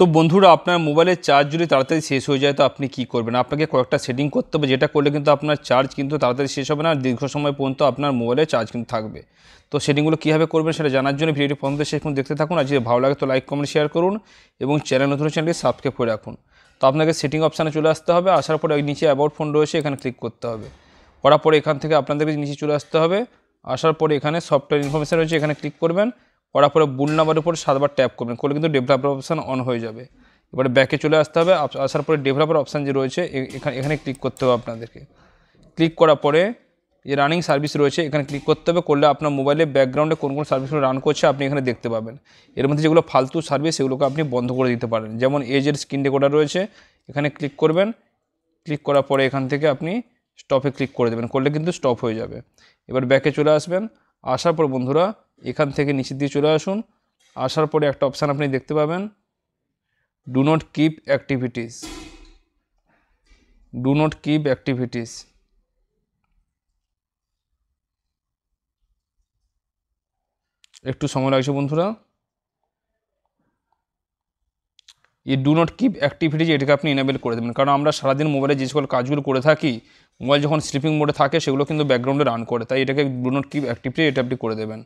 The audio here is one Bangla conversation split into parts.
তো বন্ধুরা আপনার মোবাইলের চার্জ যদি তাড়াতাড়ি শেষ হয়ে যায় তো আপনি কি করবেন? আপনাকে কয়েকটা সেটিং করতে হবে, যেটা করলে কিন্তু আপনার চার্জ কিন্তু তাড়াতাড়ি শেষ হবে না, দীর্ঘ সময় পর্যন্ত আপনার মোবাইলে চার্জ কিন্তু থাকবে। তো সেটিংগুলো কীভাবে করবেন সেটা জানার জন্য ভিডিওটি প্রথম থেকে শেষ পর্যন্ত দেখতে থাকুন। আর যদি ভালো লাগে তো লাইক কমেন্ট শেয়ার করুন এবং নতুন চ্যানেলটি সাবস্ক্রাইব করে রাখুন। তো আপনাকে সেটিং অপশানে চলে আসতে হবে। আসার পরে নিচে অ্যাবাউট ফোন রয়েছে, এখানে ক্লিক করতে হবে। করার পরে এখান থেকে আপনাদেরকে নিচে চলে আসতে হবে। আসার পরে এখানে সফটওয়্যার ইনফরমেশন রয়েছে, এখানে ক্লিক করবেন। করার পরে বুট নাম্বারের উপর 7বার ট্যাপ করবেন, করলে কিন্তু ডেভেলপার অপশান অন হয়ে যাবে। এবারে ব্যাকে চলে আসতে হবে। আসার পরে ডেভেলপার অপশান যে রয়েছে এখানে ক্লিক করতে হবে আপনাদেরকে। ক্লিক করার পরে যে রানিং সার্ভিস রয়েছে এখানে ক্লিক করতে হবে, করলে আপনার মোবাইলে ব্যাকগ্রাউন্ডে কোন কোন সার্ভিসগুলো রান করছে আপনি এখানে দেখতে পাবেন। এর মধ্যে যেগুলো ফালতু সার্ভিস সেগুলোকে আপনি বন্ধ করে দিতে পারেন, যেমন এজের স্ক্রিন রেকর্ডার রয়েছে, এখানে ক্লিক করবেন। ক্লিক করার পরে এখান থেকে আপনি স্টপে ক্লিক করে দেবেন, করলে কিন্তু স্টপ হয়ে যাবে। এবার ব্যাকে চলে আসবেন। আসার পর বন্ধুরা এখান থেকে নিচের দিকে চলে আসুন। আসার পরে একটা অপশান আপনি দেখতে পাবেন, do not keep activities. Do not keep activities একটু সময় লাগছে বন্ধুরা। এই ডু নট কিপ অ্যাক্টিভিটিজ এটাকে আপনি এনেবেল করে দেবেন, কারণ আমরা সারাদিন মোবাইলে যে সকল কাজগুলো করে থাকি, মোবাইল যখন স্লিপিং মোডে থাকে সেগুলো কিন্তু ব্যাকগ্রাউন্ডে রান করে, তাই এটাকে ডু নট কিপ অ্যাক্টিভিটি এটা আপনি করে দেবেন।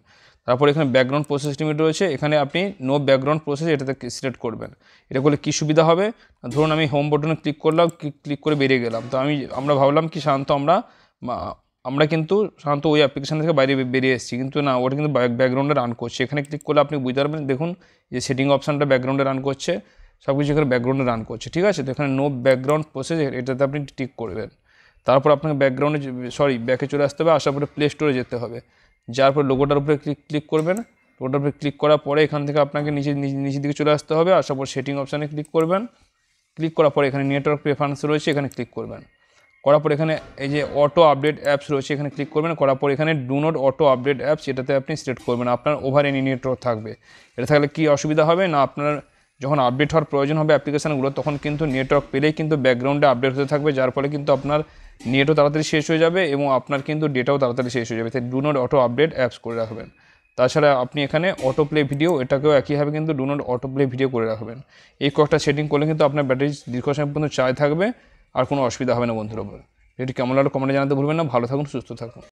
তারপর এখানে ব্যাকগ্রাউন্ড প্রসেস লিমিট রয়েছে, এখানে আপনি নো ব্যাকগ্রাউন্ড প্রসেস এটাতে সিলেক্ট করবেন। এটা করলে কী সুবিধা হবে, ধরুন আমি হোম বাটনে ক্লিক করলাম, ক্লিক করে বেরিয়ে গেলাম, তো আমরা ভাবলাম কি সাধারণত আমরা কিন্তু সাধারণত ওই অ্যাপ্লিকেশান থেকে বাইরে বেরিয়ে এসেছি, কিন্তু না, ওটা কিন্তু ব্যাকগ্রাউন্ডে রান করছে। এখানে ক্লিক করলে আপনি বুঝতে পারবেন, দেখুন যে সেটিং অপশানটা ব্যাকগ্রাউন্ডে রান করছে, সব কিছু এখানে ব্যাকগ্রাউন্ডে রান করছে, ঠিক আছে। তো এখানে নো ব্যাকগ্রাউন্ড প্রসেস এটাতে আপনি টিক করবেন। তারপর আপনাকে ব্যাকে চলে আসতে হবে। আসার পরে প্লে স্টোরে যেতে হবে, যার পর লোগোটার উপরে ক্লিক করবেন। লোগোটার উপরে ক্লিক করার পরে এখান থেকে আপনাকে নিচের দিকে চলে আসতে হবে। আসার পর সেটিং অপশানে ক্লিক করবেন। ক্লিক করার পরে এখানে নেটওয়ার্ক প্রেফারেন্স রয়েছে, এখানে ক্লিক করবেন। করার পর এখানে এই যে অটো আপডেট অ্যাপস রয়েছে, এখানে ক্লিক করবেন। করার পর এখানে do not auto update apps এটাতে আপনি সিলেক্ট করবেন। আপনার ওভার এনি নেটওয়ার্ক থাকবে, এটা থাকলে কী অসুবিধা হবে না, আপনার যখন আপডেট হওয়ার প্রয়োজন হবে অ্যাপ্লিকেশানগুলো তখন কিন্তু নেটওয়ার্ক পেলেই কিন্তু ব্যাকগ্রাউন্ডে আপডেট হতে থাকবে, যার ফলে কিন্তু আপনার নেটও তাড়াতাড়ি শেষ হয়ে যাবে এবং আপনার কিন্তু ডেটাও তাড়াতাড়ি শেষ হয়ে যাবে। তাই do not auto update apps করে রাখবেন। তাছাড়া আপনি এখানে অটো প্লে ভিডিও এটাকেও একইভাবে কিন্তু do not auto play video করে রাখবেন। এই কয়েকটা সেটিং করলে কিন্তু আপনার ব্যাটারি দীর্ঘ সময় পর্যন্ত চার্জ থাকবে আর কোনো অসুবিধা হবে না বন্ধুরা। এটি কেমন লাগলো কমেন্টে জানাতে ভুলবেন না। ভালো থাকুন, সুস্থ থাকুন।